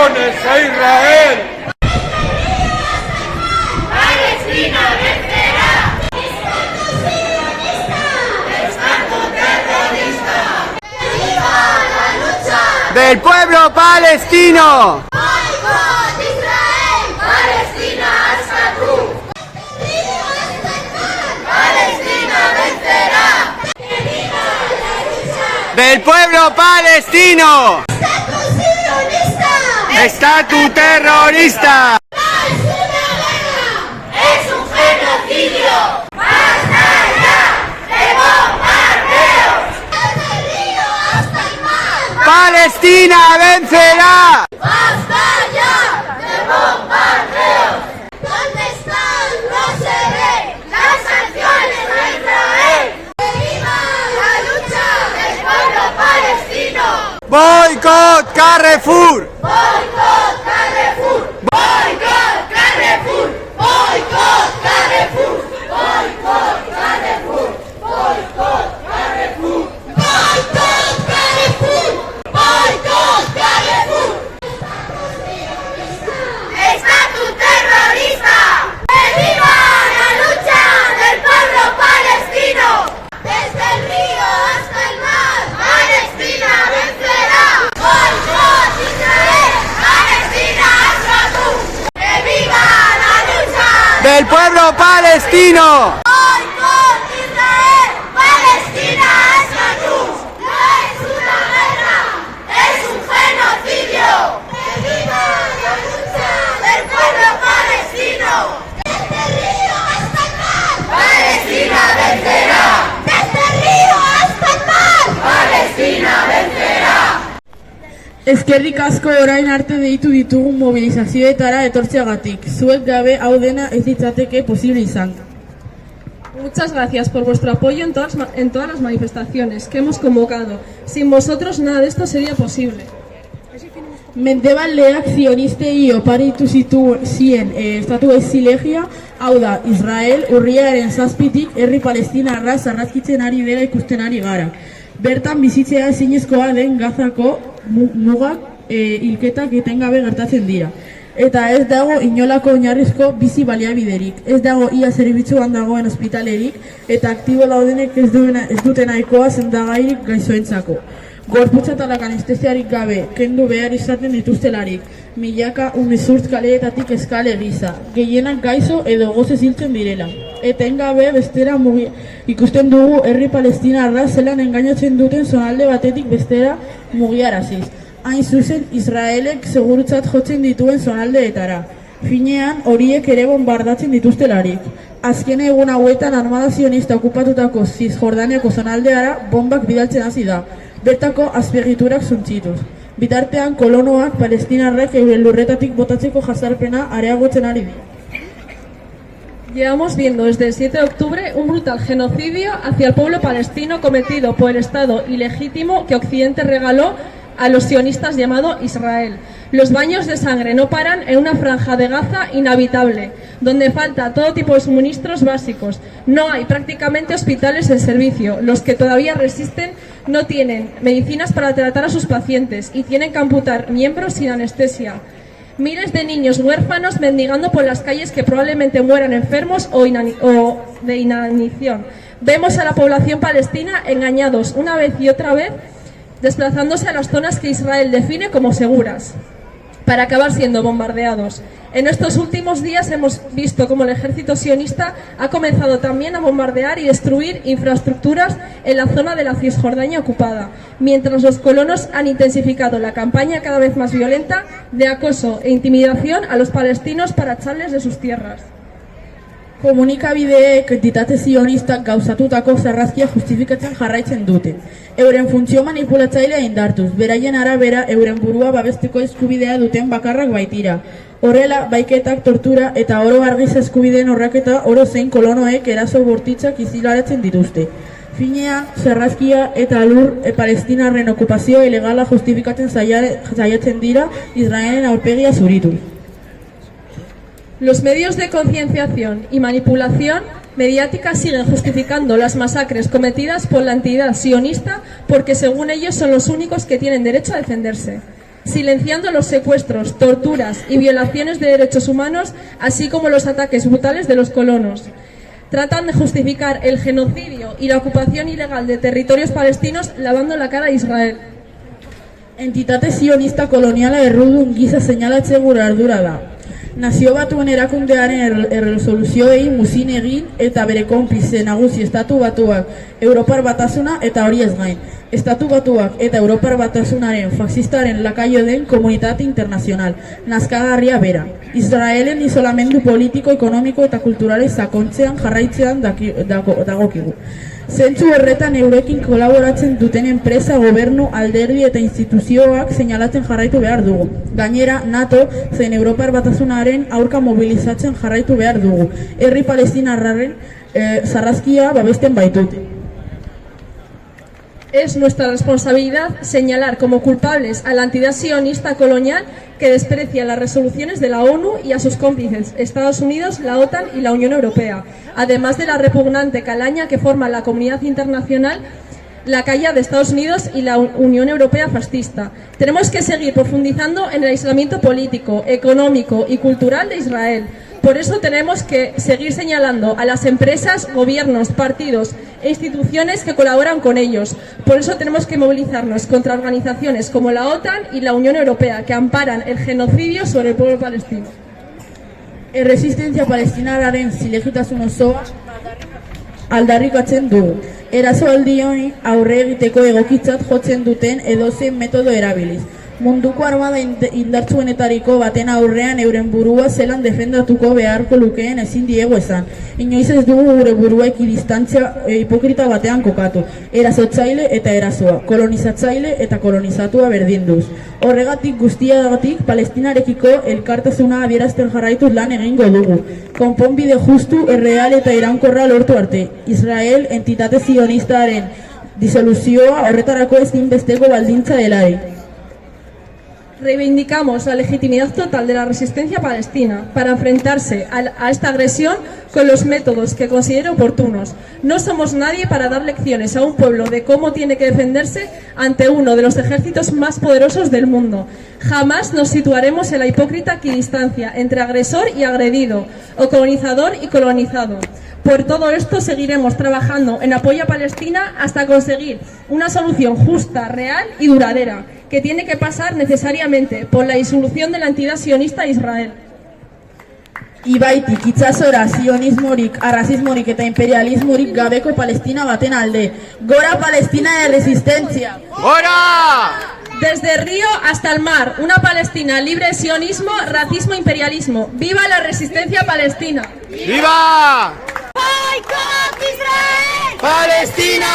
sanciones a Israel. Palestina vencerá. Estado terrorista. ¡Viva la lucha del pueblo palestino! ¡Boicot Israel! ¡Palestina hasta tú! ¡Palestina vencerá! ¡Que viva la lucha del pueblo palestino! ¡Estatus sionista! ¡Estatus terrorista! ¡No es una guerra! ¡Es un genocidio! ¡Basta ya de bombardeos! ¡Desde el río hasta el mar! ¡Palestina vencerá! ¡Basta ya de bombardeos! ¿Dónde están? No se ve las sanciones a Israel. ¡Que viva la lucha del pueblo palestino! ¡Boicot Carrefour! ¡Boicot Carrefour! ¡Boicot Carrefour! ¡Boicot Carrefour! ¡Boicot Carrefour! ¡Boicot Carrefour! ¡Boicot Carrefour! ¡Boicot Carrefour! ¡Estatus terrorista! ¡Que viva la lucha del pueblo palestino! Desde el río hasta el mar, Palestina vencerá. ¡Boicot Israel! ¡Palestina hasta tú! ¡Que viva la lucha del pueblo palestino! ¡Boicot Israel! ¡Palestina hasta tú! ¡No es una guerra! ¡Es un genocidio! ¡Que viva la lucha del pueblo palestino! ¡Desde el río hasta el mar! ¡Palestina vencerá! ¡Desde el río hasta el mar! ¡Palestina vencerá! Eskerrik asko orain arte deitu ditugun mobilizazioetara etortzeagatik. Zuek gabe hau dena ez litzateke posible izan. Muchas gracias por vuestro apoyo en todas las manifestaciones que hemos convocado. Sin vosotros nada de esto sería posible. Mendebaldeak zionistei oparitu zien estatu ezilegia, hau da, Israel urriaren 7tik herri palestinarra zarrazkitzen ari dela ikusten ari gara. Bertan bizitzea ezinezkoa den Gazako mugak hilketak etengabe gertatzen dira. Eta ez dago inolako oinarrizko bizi baliabiderik, ez dago ia zerbitzuan dagoen ospitalerik, eta aktibo daudenek ez dute nahikoa sendagairik gaixoentzako. Gorputza talak anestesiarik gabe, kendu behar izaten dituztelarik, milaka umezurtz kaleetatik eskale giza, gehienak gaixo edo gozez hiltzen direla. Etengabe bestera ikusten dugu herri palestinarra zelan engainatzen duten zonalde batetik bestera mugiaraziz. Hain zuzen, Israelek segurutzat jotzen dituen zonaldeetara. Finean, horiek ere bombardatzen dituztelarik. Azken egun hauetan armada zionista okupatutako Cisjordaniako zonaldeara bombak bidaltzen hasi da, bertako azpegiturak suntzituz. Bitartean, kolonoak palestinarrek euren lurretatik botatzeko jazarpena areagotzen ari dira. Llevamos viendo desde el 7 de octubre un brutal genocidio hacia el pueblo palestino cometido por el Estado ilegítimo que Occidente regaló a los sionistas llamado Israel. Los baños de sangre no paran en una franja de Gaza inhabitable, donde falta todo tipo de suministros básicos. No hay prácticamente hospitales en servicio. Los que todavía resisten no tienen medicinas para tratar a sus pacientes y tienen que amputar miembros sin anestesia. Miles de niños huérfanos mendigando por las calles que probablemente mueran enfermos o de inanición. Vemos a la población palestina engañados una vez y otra vez, desplazándose a las zonas que Israel define como seguras, para acabar siendo bombardeados. En estos últimos días hemos visto cómo el ejército sionista ha comenzado también a bombardear y destruir infraestructuras en la zona de la Cisjordania ocupada, mientras los colonos han intensificado la campaña cada vez más violenta de acoso e intimidación a los palestinos para echarles de sus tierras. Komunikabideek entitate zionistak gauzatutako zarrazkia justifikatzen jarraitzen dute. Euren funtzio manipulatzailea indartuz, beraien arabera euren burua babesteko eskubidea duten bakarrak baitira. Horrela, baiketak, tortura eta oro argiz eskubideen horraketa oro zein kolonoek eraso bortitzak izilaretzen dituzte. Finean, zarrazkia eta lur palestinarren okupazio ilegala justifikatzen saiatzen dira Israelen aurpegia zurituz. Los medios de concienciación y manipulación mediática siguen justificando las masacres cometidas por la entidad sionista porque según ellos son los únicos que tienen derecho a defenderse. silenciando los secuestros, torturas y violaciones de derechos humanos, así como los ataques brutales de los colonos. Tratan de justificar el genocidio y la ocupación ilegal de territorios palestinos lavando la cara a Israel. Entitate sionista koloniala errudun gisa seinalatzen gure ardura da. Nazio Batuen erakundearen erresoluzioei muzin egin eta bere konplize nagusi Estatu Batuak, Europar Batasuna eta hori ez gain. Estatu Batuak eta Europar Batasunaren faxistaren lakaio den komunitate internazional, nazkagarria bera. Israelen isolamendu politiko, ekonomiko eta kulturale sakontzean jarraitzean dagokigu. Zentzu horretan eurekin kolaboratzen duten enpresa, gobernu, alderdi eta instituzioak seinalatzen jarraitu behar dugu. Gainera, NATO zein Europar Batasunaren aurka mobilizatzen jarraitu behar dugu. Herri palestinarraren sarrazkia babesten baitute. Es nuestra responsabilidad señalar como culpables a la entidad sionista colonial que desprecia las resoluciones de la ONU y a sus cómplices, Estados Unidos, la OTAN y la Unión Europea, además de la repugnante calaña que forma la comunidad internacional, la calla de Estados Unidos y la Unión Europea fascista. Tenemos que seguir profundizando en el aislamiento político, económico y cultural de Israel. Por eso tenemos que seguir señalando a las empresas, gobiernos, partidos e instituciones que colaboran con ellos. Por eso tenemos que movilizarnos contra organizaciones como la OTAN y la Unión Europea, que amparan el genocidio sobre el pueblo palestino. Erresistentzia palestinarraren zilegitasun osoa aldarrikatzen dugu. Erasoaldi honi aurre egiteko egokitzat jotzen duten edozein metodo erabiliz. Munduko armada indartsuenetariko baten aurrean euren burua zelan defendatuko beharko lukeen ezin diego esan. Inoiz ez dugu gure burua ekidistantzia hipokrita batean kokatu. Erasotzaile eta erasoa, kolonizatzaile eta kolonizatua berdinduz. Horregatik guztiagatik Palestinarekiko elkartasuna adierazten jarraituz lan egingo dugu. Konponbide justu, erreal eta iraunkorra lortu arte. Israel entitate zionistaren disoluzioa horretarako ezinbesteko baldintza delarik. Reivindicamos la legitimidad total de la resistencia palestina para enfrentarse a esta agresión con los métodos que considere oportunos. No somos nadie para dar lecciones a un pueblo de cómo tiene que defenderse ante uno de los ejércitos más poderosos del mundo. Jamás nos situaremos en la hipócrita equidistancia entre agresor y agredido, o colonizador y colonizado. Por todo esto seguiremos trabajando en apoyo a Palestina hasta conseguir una solución justa, real y duradera, que tiene que pasar necesariamente por la disolución de la entidad sionista Israel. Ibaitik, itsasora, sionismorik, arrazismorik eta imperialismorik gabeko Palestina baten alde. Gora Palestina de resistencia! ¡Gora! Desde Río hasta el mar, una Palestina libre de sionismo, racismo e imperialismo. ¡Viva la resistencia palestina! ¡Viva! ¡Boicot Israel! ¡Palestina!